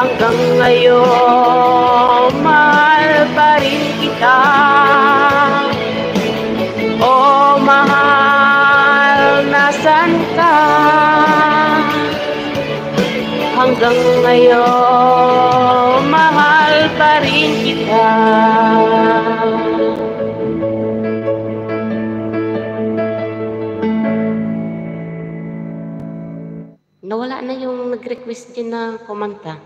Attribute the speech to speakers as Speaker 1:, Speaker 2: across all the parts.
Speaker 1: hanggang ngayon mahal pa rin kita. Oh mahal, nasan ka? Hanggang ngayon mahal pa rin kita. Nawala na yung nag-request din na kumanta.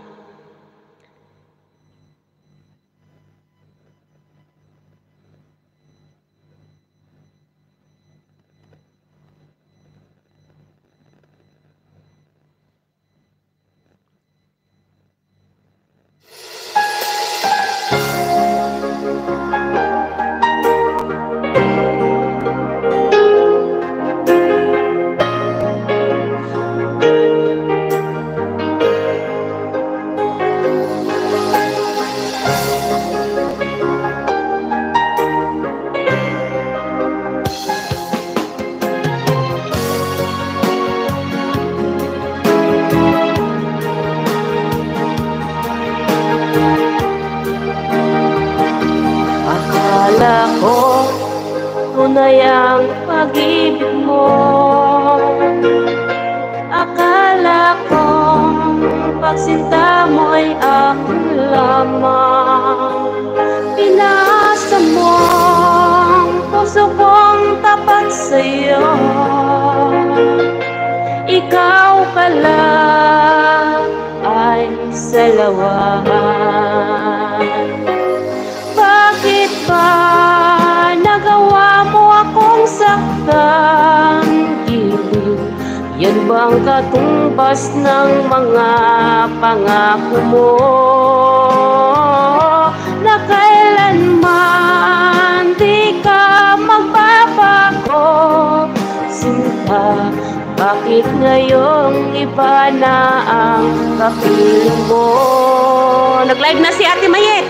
Speaker 1: Akala ko tunay ang pag-ibig mo. Akala ko pagsinta mo'y akin lamang. Pinasa mo ang puso kong tapat sa'yo. Ikaw pala ay salawahan. Bakit ba nagawa mo akong saktan? Giliw, yan bang katumbas ng mga pangako mo? Na kailanman di ka magbabago. Sinta, bakit ngayong iba na ang kapiling mo? Nag-live na si Ate Mayet.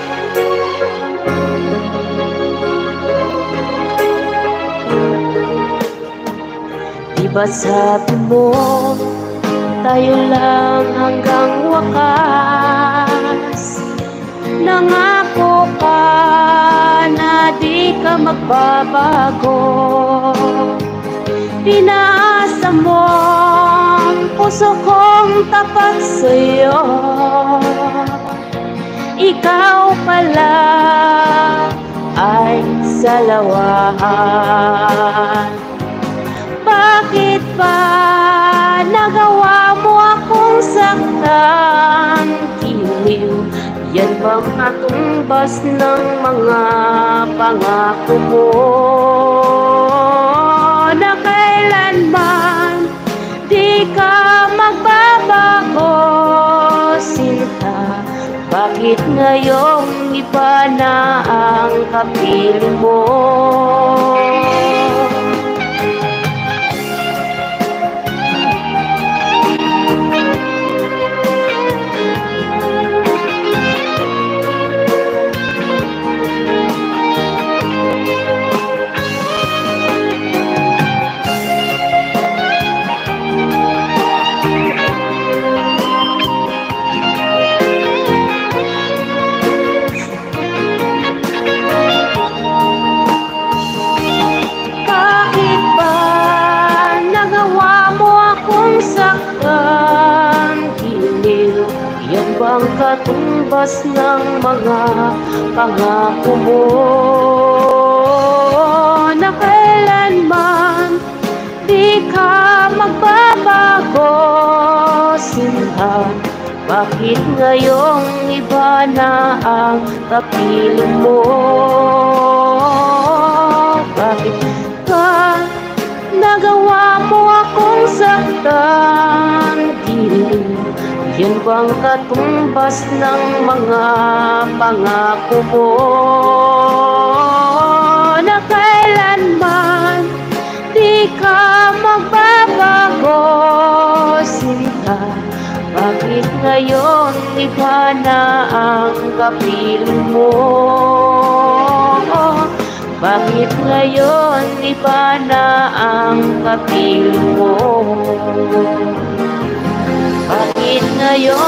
Speaker 1: Diba sabi mo, tayo lang hanggang wakas. Nangako ka na di ka magbabago. Pinasa mo ang puso kong tapat sa'yo. Ikaw pala ay salawahan. Bakit ba nagawa mo akong saktan? Giliw, yan bang katumbas ng mga pangako mo? Na kailanman di ka magbabago. Sinta, bakit ngayong iba na ang kapiling mo? Bang katumbas ng mga pangako mo? Na kailanman di ka magbabago. Sinta, bakit ngayong iba na ang kapiling mo? Bakit ka nagawa mo akong saktan? Yan bang katumbas ng mga pangako mo? Na kailanman di ka magbabago. Sinta, bakit ngayon iba na ang kapiling mo? Bakit ngayon iba na ang kapiling mo? Bakit ngayon